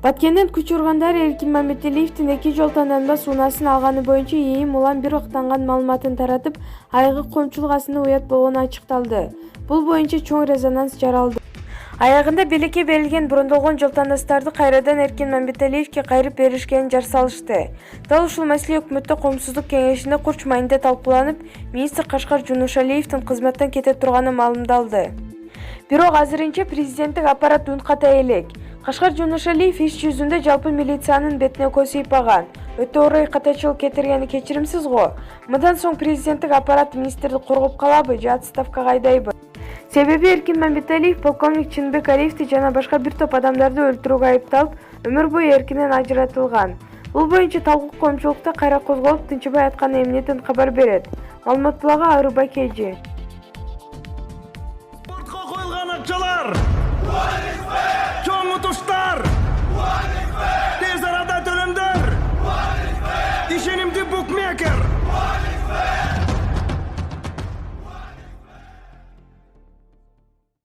Баткенден күч ургандар Эркин Мамбеталиевдин 2 жол танданбас унаасын алганы боюнча ээм улам бир ыктанган маалыматын таратып, айгы коомчулук астында уят болгону ачыкталды. Бул боюнча чоң резонанс жаралды. Аягында билекке берилген брондолгон жол тандастарды кайрадан Эркин Мамбеталиевге кайрып беришкенин жар салышты. Дал ушул маселе өкмөттө Коомсуздук кеңешинде курч майында талкууланып, министр Кашкар Жунушалиевдин кызматтан кете турганы маалымдалды. Бирок азырынча президенттик аппарат үн ката элек. Кашкар Жунушалиев иш жүзүндө жалпы милициянын бетине көз ыйпаган. Өтө орой катачылык кетиргени кечиримсиз го. Мындан соң президенттик аппарат министрди коргоп калабы же отставкага айдайбы? Себеби Эркин Мамбеталиев полковник Чынбек Алиевди жана башка бир топ адамдарды өлтүрүүгө айыпталып, өмүр бою эркинен ажыратылган. Бул боюнча талкуу коомчулукта кайра козголуп, тынчыбай атканы эмнетен кабар берет. Маалыматтууларга Арыбай Кежи. Спортко коюлган акчалар! Чоң утуштар! Тез арада төлөмдөр! Ишенимдүү букмекер!